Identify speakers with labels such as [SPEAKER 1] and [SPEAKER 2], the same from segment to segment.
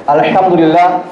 [SPEAKER 1] Alhamdulillah,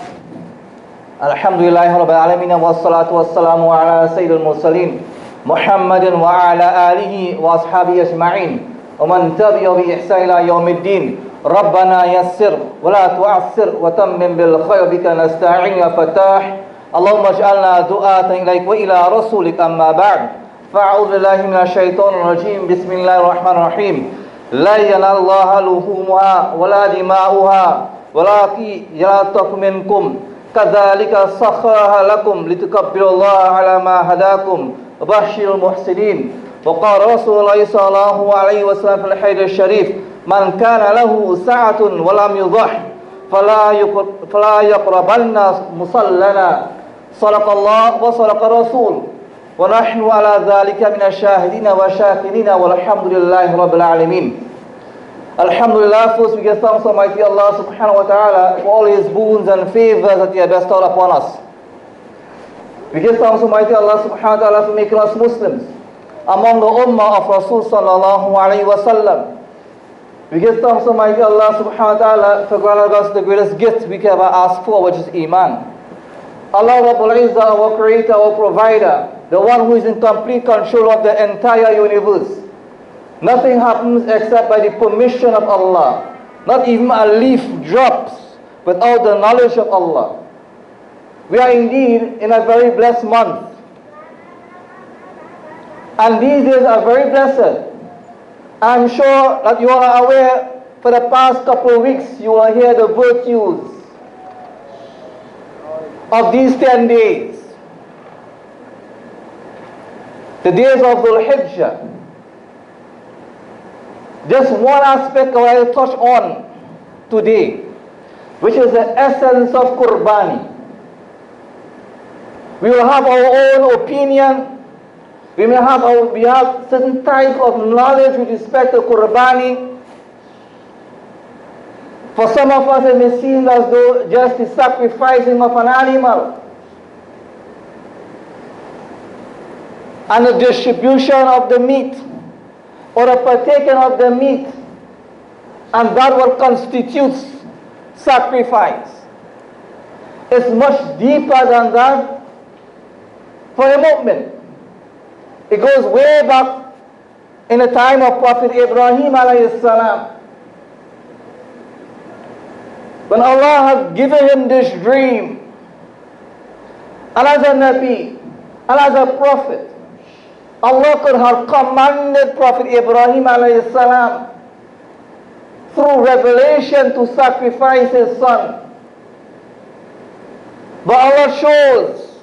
[SPEAKER 1] Alhamdulillah Rabbil Alamin, wassalatu wassalamu ala sayyidil mursalin Muhammadin wa ala alihi wa ashabihi ajma'in wa man tabi'a bi ihsan ila yaumiddin. Rabbana yassir wa la tu'assir wa tammim bil khair, bika nasta'in ya fatah. Allahumma ij'alna du'atan ilaik wa ila rasulik, amma ba'd. Fa'udhu billahi minasy syaithanir rajim. Bismillahirrahmanirrahim. La yanallaha luhumuha wa la dima'uha walakin yalatakum minkum kadzalika sakharaha lakum litukabbirullaha ala ma hadakum wa basyiril muhsinin. Wa qala Rasulullah sallallahu alaihi wasallam fil hadits syarif, man kana lahu sa'atun wa lam yudhah fala yaqrabanna musallana. Sadaqallah wa sadaqa rasul wa nahnu ala dzalika minasyahidina wa syakirina walhamdulillahi rabbil alamin. Alhamdulillah, first we give thanks to Almighty Allah subhanahu wa ta'ala for all His boons and favors that He has bestowed upon us. We give thanks to Almighty Allah subhanahu wa ta'ala for making us Muslims among the ummah of Rasul sallallahu alayhi wa sallam. We give thanks to Almighty Allah subhanahu wa ta'ala for granting us the greatest gift we can ever ask for, which is Iman. Allah Rabbul Izzah, our creator, our provider, the one who is in complete control of the entire universe. Nothing happens except by the permission of Allah. Not even a leaf drops without the knowledge of Allah. We are indeed in a very blessed month. And these days are very blessed. I'm sure that you are aware, for the past couple of weeks you will hear the virtues of these 10 days. The days of Dhul Hijjah. Just one aspect I will touch on today, which is the essence of Qurbani. We will have our own opinion. We have certain type of knowledge with respect to Qurbani. For some of us it may seem as though just the sacrificing of an animal and the distribution of the meat, or a partaking of the meat, and that what constitutes sacrifice. It's much deeper than that for a mu'min. It goes way back in the time of Prophet Ibrahim alayhi salam, when Allah had given him this dream, and as a Nabi, and as a prophet, Allah could have commanded Prophet Ibrahim alayhi salam through revelation to sacrifice his son. But Allah chose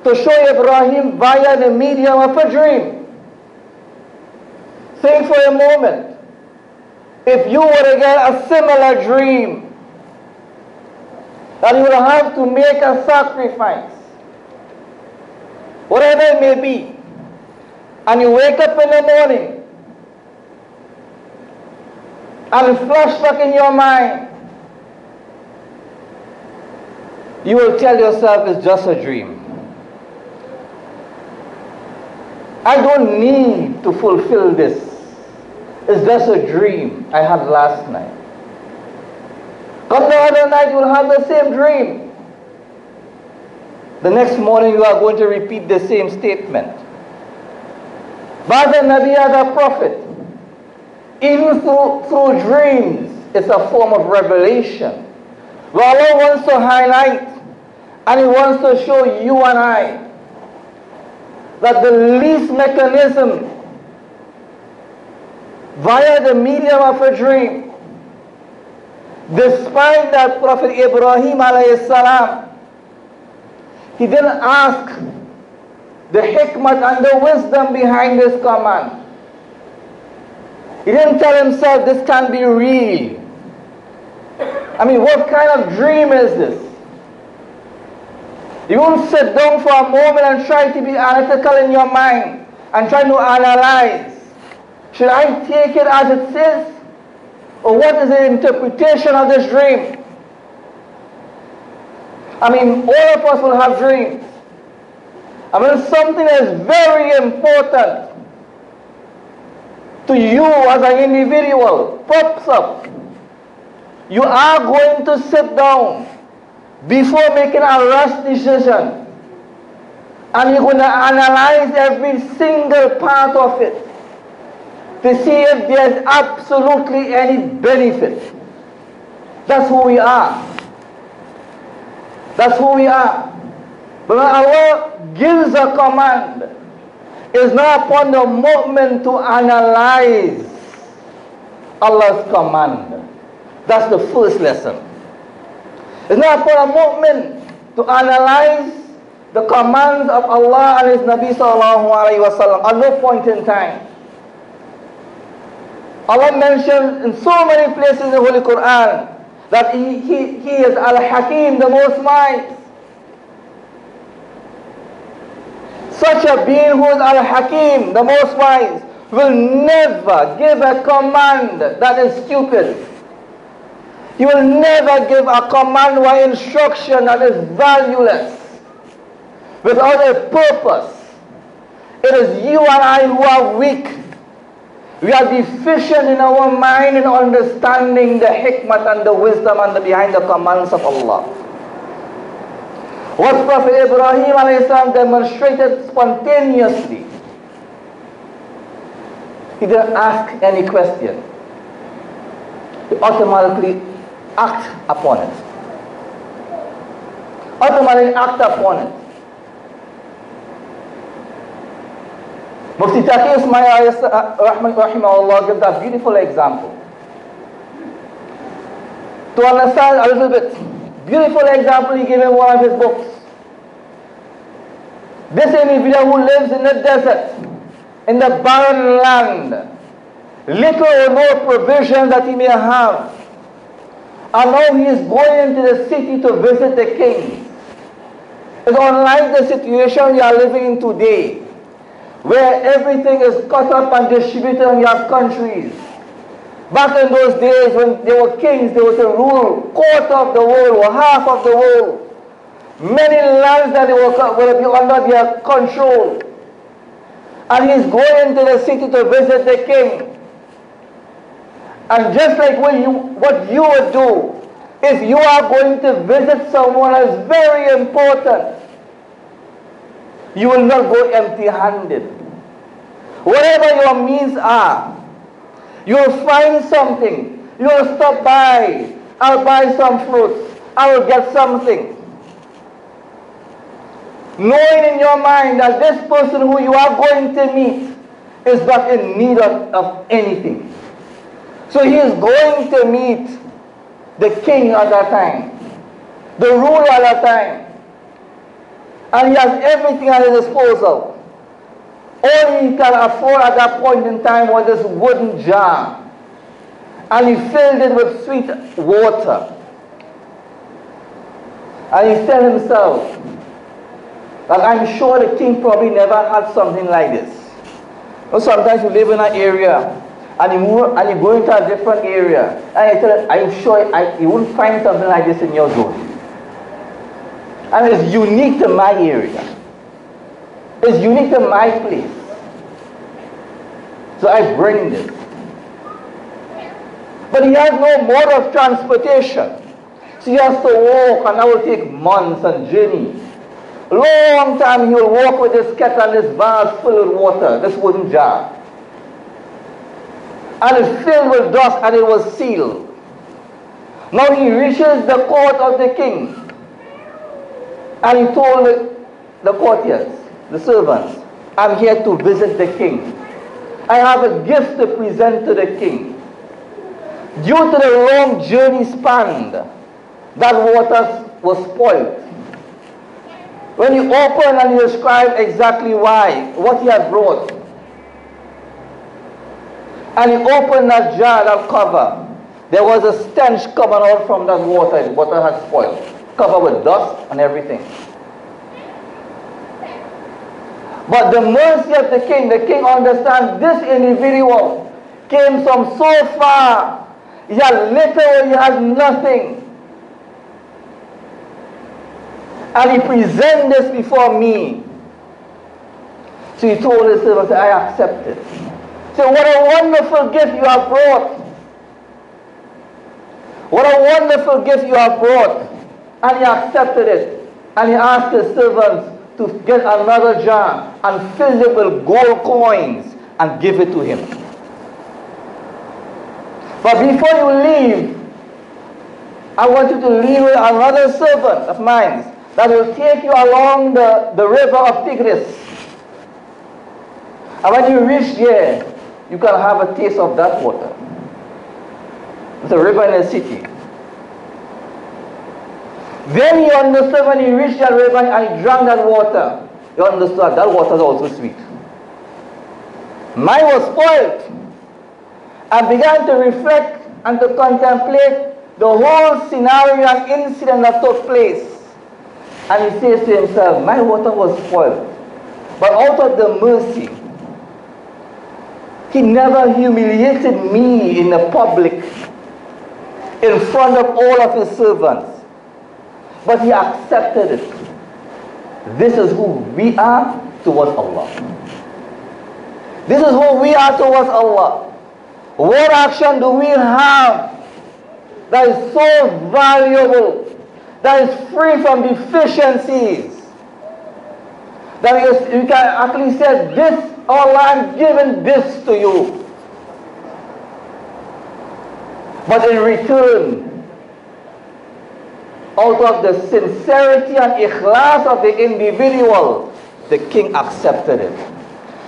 [SPEAKER 1] to show Ibrahim via the medium of a dream. Think for a moment, if you were to get a similar dream, that you will have to make a sacrifice, whatever it may be, and you wake up in the morning and flashback in your mind, you will tell yourself it's just a dream. I don't need to fulfill this. It's just a dream I had last night. Come the other night, you will have the same dream. The next morning you are going to repeat the same statement. But as a Nabi, as a prophet, even through dreams, it's a form of revelation. Where Allah wants to highlight, and He wants to show you and I, that the least mechanism, via the medium of a dream, despite that Prophet Ibrahim alayhi salam, he didn't ask the hikmah and the wisdom behind this command. He didn't tell himself this can be real. I mean, what kind of dream is this? You won't sit down for a moment and try to be analytical in your mind and try to analyze. Should I take it as it says? Or what is the interpretation of this dream? I mean, all of us will have dreams. I mean, something that is very important to you as an individual pops up. You are going to sit down before making a rash decision, and you're going to analyze every single part of it to see if there's absolutely any benefit. That's who we are. That's who we are. But when Allah gives a command, it's not upon the moment to analyze Allah's command. That's the first lesson. It's not upon a moment to analyze the commands of Allah and His Nabi sallallahu alaihi wasallam. At no point in time. Allah mentioned in so many places in the Holy Quran that He is Al-Hakim, the most wise. Such a being who is Al-Hakim, the most wise, will never give a command that is stupid. He will never give a command or instruction that is valueless, without a purpose. It is you and I who are weak. We are deficient in our mind in understanding the hikmah and the wisdom and the behind the commands of Allah. What Prophet Ibrahim a.s. demonstrated spontaneously. He didn't ask any question. He automatically act upon it. Automatically act upon it. Mufti Taqi Ismail rahimahullah gives a beautiful example. To understand a little bit, beautiful example he gave in one of his books. This individual who lives in the desert, in the barren land, little or no provision that he may have, and now he is going into the city to visit the king. It's unlike the situation we are living in today, where everything is cut up and distributed and you have countries. Back in those days when there were kings, they were to rule quarter of the world or half of the world. Many lands that they will be under their control. And he's going to the city to visit the king. And just like what you would do, if you are going to visit someone that's very important, you will not go empty-handed. Whatever your means are, you will find something. You will stop by. I'll buy some fruits. I will get something. Knowing in your mind that this person who you are going to meet is not in need of anything. So he is going to meet the king at that time, the ruler at that time. And he has everything at his disposal. All he can afford at that point in time was this wooden jar. And he filled it with sweet water. And he said himself that I'm sure the king probably never had something like this. You know, sometimes you live in an area and you go into a different area and you tell, I'm sure you wouldn't find something like this in your zone. And it's unique to my area. It's unique to my place. So I bring this. But he has no mode of transportation. So he has to walk, and that will take months and journey. Long time he will walk with this kettle and this vase full of water, this wooden jar. And it's filled with dust and it was sealed. Now he reaches the court of the king. And he told the courtiers, the servants, I'm here to visit the king. I have a gift to present to the king. Due to the long journey spanned, that water was spoiled. When you open and you describe exactly why, what he had brought, and you open that jar, that cover, there was a stench coming out from that water. The water had spoiled, covered with dust and everything. But the mercy of the king understands this individual came from so far. He had little, he had nothing. And he presented this before me. So he told his servant, I accept it. So what a wonderful gift you have brought. What a wonderful gift you have brought. And he accepted it. And he asked his servants to get another jar and fill it with gold coins and give it to him. But before you leave, I want you to leave with another servant of mine that will take you along the river of Tigris. And when you reach there, you can have a taste of that water. It's a river in the city. Then he understood when he reached that river and he drank that water. He understood that water is also sweet. Mine was spoiled. And began to reflect and to contemplate the whole scenario and incident that took place. And he says to himself, my water was spoiled. But out of the mercy, he never humiliated me in the public, in front of all of his servants. But he accepted it. This is who we are towards Allah. This is who we are towards Allah. What action do we have that is so valuable, that is free from deficiencies, that you can actually say, this, Allah, I'm giving this to you. But in return, out of the sincerity and ikhlas of the individual, the king accepted it.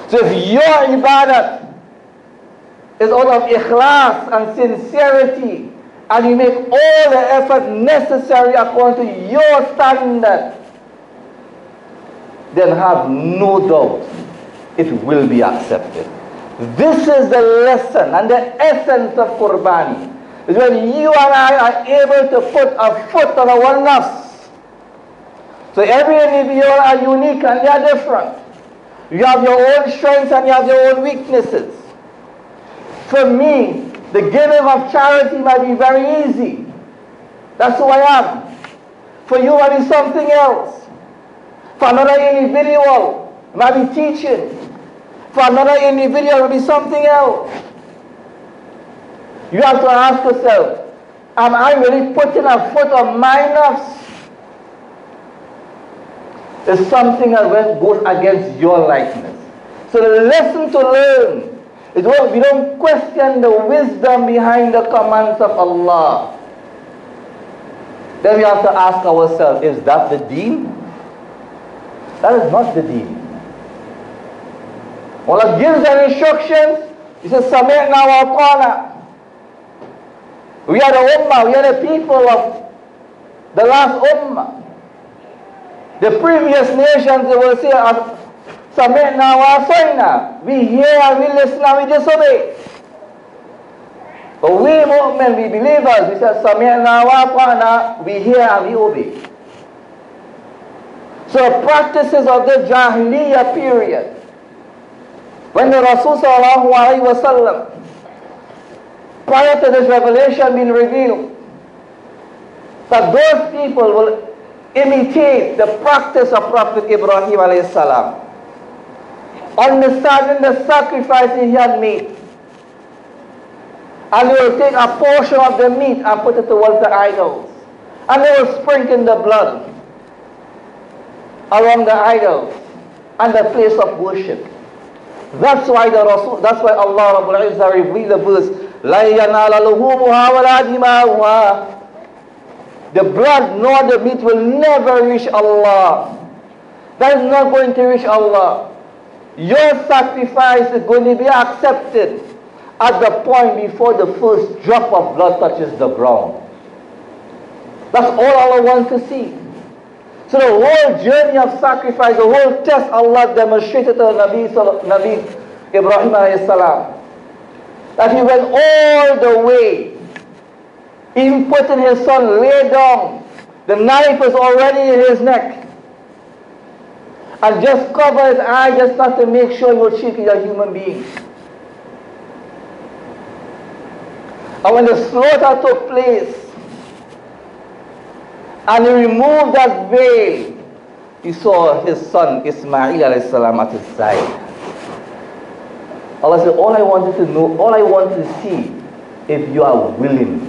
[SPEAKER 1] So if your ibadat is out of ikhlas and sincerity, and you make all the effort necessary according to your standard, then have no doubt it will be accepted. This is the lesson and the essence of Qurbani. Is when you and I are able to put a foot on our nafs. So every individual are unique and they are different. You have your own strengths and you have your own weaknesses. For me, the giving of charity might be very easy. That's who I am. For you, it might be something else. For another individual, it might be teaching. For another individual, it might be something else. You have to ask yourself, am I really putting a foot on my nafs? It's something that goes against your likeness. So the lesson to learn is what we don't question the wisdom behind the commands of Allah. Then we have to ask ourselves, is that the deen? That is not the deen. Allah gives an instructions, He says, Sami'na wa ata'na. We are the ummah, we are the people of the last ummah. The previous nations, they will say, Sami'na wa asayna. We hear and we listen and we disobey. But we mu'min, we believers, we say, Sami'na wa ata'na. We hear and we obey. So the practices of the Jahiliyyah period, when the Rasul sallallahu alayhi wa sallam, prior to this revelation being revealed, that those people will imitate the practice of Prophet Ibrahim alayhi salam, understanding the sacrifice he had made, and they will take a portion of the meat and put it towards the idols, and they will sprinkle the blood around the idols and the place of worship. That's why Allah Rabbul Izzah revealed the verse, لَا يَنَالَ لُحُومُهَا وَلَا دِمَاؤُهَا. The blood nor the meat will never reach Allah. That is not going to reach Allah. Your sacrifice is going to be accepted at the point before the first drop of blood touches the ground. That's all Allah wants to see. So the whole journey of sacrifice, the whole test Allah demonstrated to Nabi Ibrahim alayhi salam, that he went all the way, even putting his son lay down. The knife was already in his neck, and just cover his eye just not to make sure he would cheat a human being. And when the slaughter took place, and he removed that veil, he saw his son Ismail alayhi salam at his side. Allah said, all I wanted to know, all I want to see, if you are willing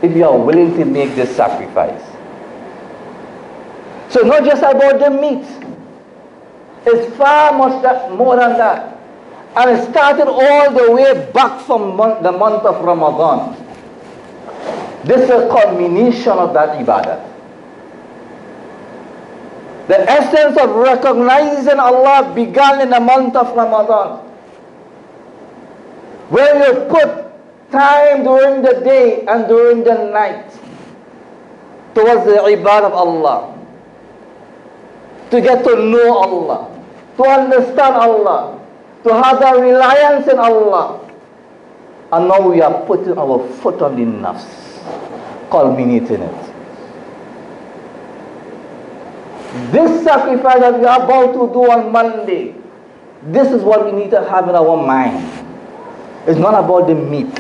[SPEAKER 1] if you are willing to make this sacrifice. So not just about the meat. It's far much more than that. And it started all the way back from the month of Ramadan. This is a culmination of that ibadah. The essence of recognizing Allah began in the month of Ramadan. When you put time during the day and during the night towards the ibadah of Allah, to get to know Allah, to understand Allah, to have that reliance in Allah. And now we are putting our foot on the nafs, culminating it. This sacrifice that we are about to do on Monday, this is what we need to have in our mind. It's not about the meat.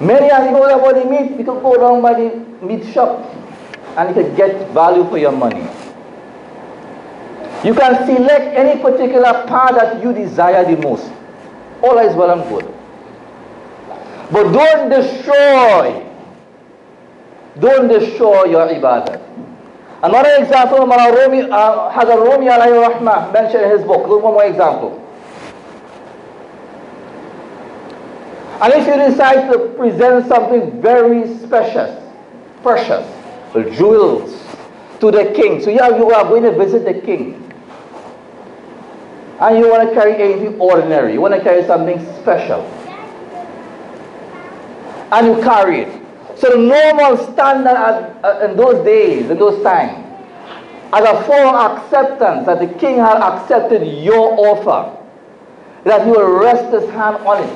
[SPEAKER 1] Many are going about the meat. You can go down by the meat shop and you can get value for your money. You can select any particular part that you desire the most. All is well and good. But don't destroy your ibadah. Another example, Hazrat Rumi alayhi rahmah mentioned in his book. Look, one more example. And if you decide to present something very precious, jewels, to the king. So yeah, you are going to visit the king. And you want to carry anything ordinary. You want to carry something special. And you carry it. So the normal standard in those days, in those times, as a form of acceptance that the king had accepted your offer, that he will rest his hand on it,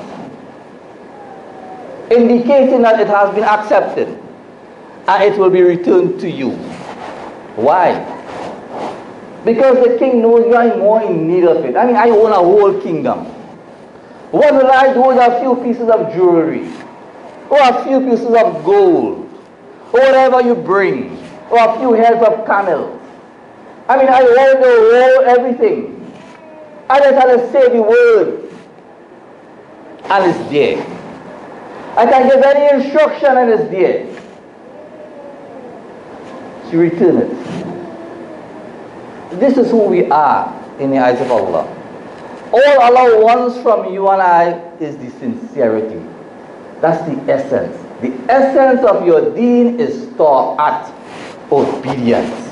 [SPEAKER 1] indicating that it has been accepted and it will be returned to you. Why? Because the king knows you are more in need of it. I mean, I own a whole kingdom. What will I do with a few pieces of jewelry? Or a few pieces of gold? Or whatever you bring? Or a few heads of camels? I mean, I own the whole everything. I just had to say the word. And it's there. I can give any instruction and it's there. So return it. This is who we are in the eyes of Allah. All Allah wants from you and I is the sincerity. That's the essence. The essence of your deen is ta'at, obedience.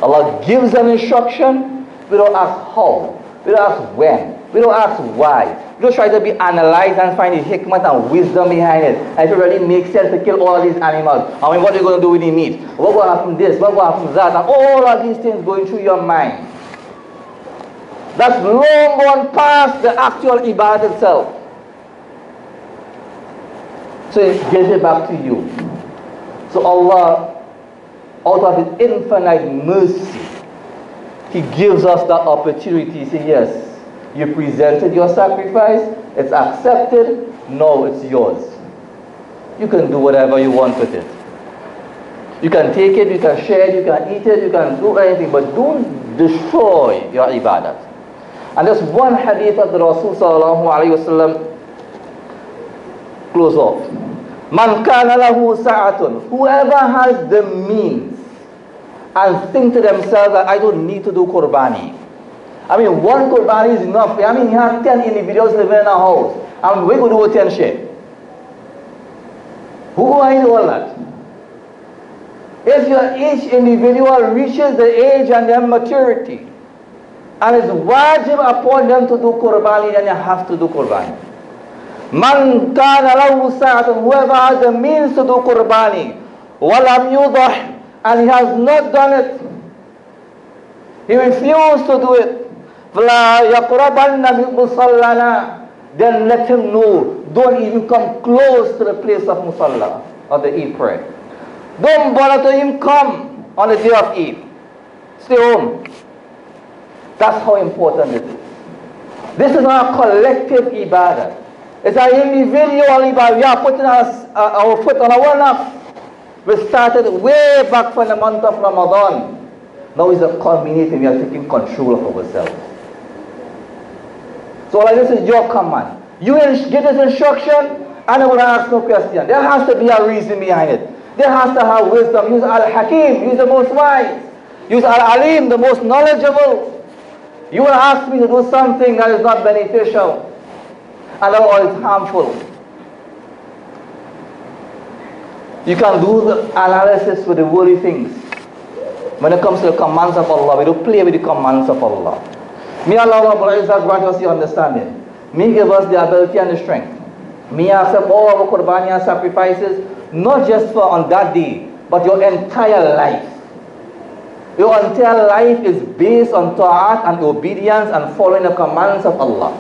[SPEAKER 1] Allah gives an instruction, we don't ask how, we don't ask when, we don't ask why. We don't try to be analyzed and find the hikmah and wisdom behind it. And if it really makes sense to kill all these animals, I mean, what are you going to do with the meat? What will happen this? What will happen that? And all of these things going through your mind. That's long gone past the actual ibadah itself. So it gives it back to you. So Allah, out of His infinite mercy, He gives us that opportunity to say, yes, you presented your sacrifice, it's accepted, now it's yours. You can do whatever you want with it. You can take it, you can share it, you can eat it, you can do anything, but don't destroy your ibadah. And there's one hadith of the Rasul sallallahu alayhi wa sallam, close off. Man kana lahu sa'atun. Whoever has the means and think to themselves that I don't need to do qurbani. I mean, one qurbani is enough. I mean, you have 10 individuals living in a house. And we could do 10 share. Who are you all that? If each individual reaches the age and their maturity, and it's wajib upon them to do qurbani, then you have to do qurbani. Man kana lahu sa'atun, whoever has the means to do qurbani, walam yudah, and he has not done it, he refused to do it, فَلَا يَقْرَبَنَّ بِمُصَلَّنَا, then let him know, don't even come close to the place of musalla, of the Eid prayer. Don't bother to even come on the day of Eid. Stay home. That's how important it is. This is not a collective ibadah. It's an individual ibadah. We are putting our foot on our nafs. We started way back from the month of Ramadan. Now it's a culminating. We are taking control of ourselves. So like this is your command. You give this instruction I don't want to ask no question. There has to be a reason behind it. There has to have wisdom. Use Al-Hakim, use the most wise. Use Al-Alim, the most knowledgeable. You will ask me to do something that is not beneficial and or is harmful. You can do the analysis with the worldly things. When it comes to the commands of Allah, we don't play with the commands of Allah. May Allah grant us the understanding. May give us the ability and the strength. May accept all our Qurbaniya sacrifices, not just for on that day, but your entire life. Your entire life is based on ta'at and obedience and following the commands of Allah.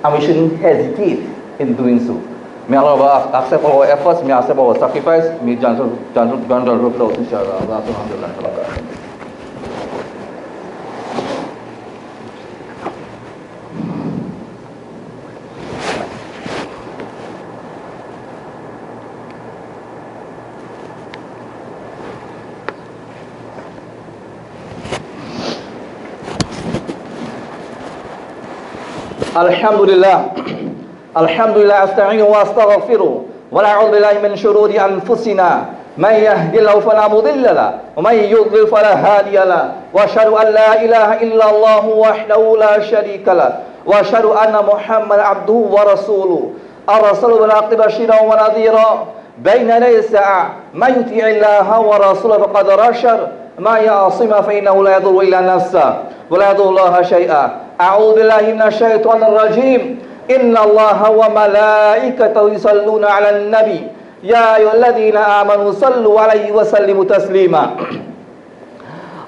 [SPEAKER 1] And we shouldn't hesitate in doing so. May Allah accept all our efforts, may accept our sacrifice, may grant us inshallah. Alhamdulillah asta'inu wa astaghfiru wa na'udhu billahi min shururi anfusina man yahdihillahu fala mudilla lahu wa man yudlil fala hadiya lahu wa ashhadu an la ilaha illa Allah wahdahu la sharika lahu wa ashhadu anna Muhammadan abduhu wa rasuluhu arsalahu bil haqqi bashiran wa nadhira bayna yaday as-sa'a man yuti'i Allah wa rasulahu faqad rashad ma ya'sima fa innahu la yadurru illa nafsahu wa la yadurru Allah shay'a. أعوذ بالله من الشيطان الرجيم إن الله وملائكته يصلون على النبي يا أيها الذين آمنوا صلوا عليه وسلموا تسليما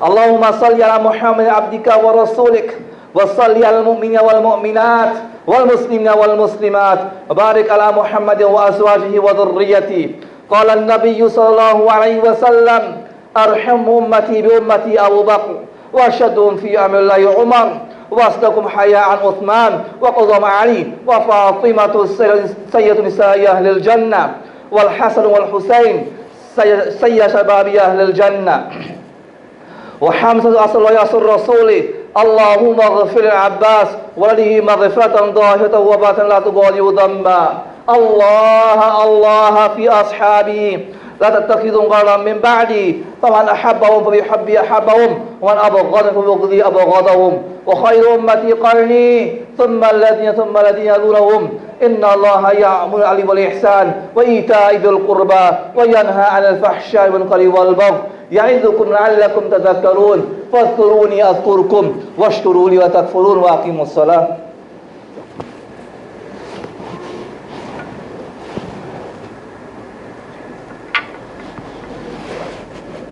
[SPEAKER 1] اللهم صل على محمد عبدك ورسولك وصل على المؤمنين والمؤمنات والمسلمين والمسلمات وبارك على محمد وأزواجه وذريته قال النبي صلى الله عليه وسلم أرحم أمتي بأمتي أبو بكر وأشهدهم في أمر الله عمر وأصدقهم حياء عثمان وقضم علي وفاطمة سيد نساء أهل الجنة والحسن والحسين سيد شباب أهل الجنة وحمزة أصل وياسر رسوله اللهم اغفر العباس ولده مغفرة ظاهرة وباطنة لا تغادر ذنبا الله في أصحابه لا تتخذوا غيرا من بعدي فمن أحبهم فبحبي أحبهم ومن أبغضهم فبغضي أبغضهم وخير أمتي قرني ثم الذين يلونهم إن الله يأمر بالعدل والإحسان وإيتاء ذي القربى وينهى عن الفحشاء والمنكر والبغي يعظكم لعلكم تذكرون فاذكروني أذكركم واشكروا لي وتكفرون وأقيموا الصلاة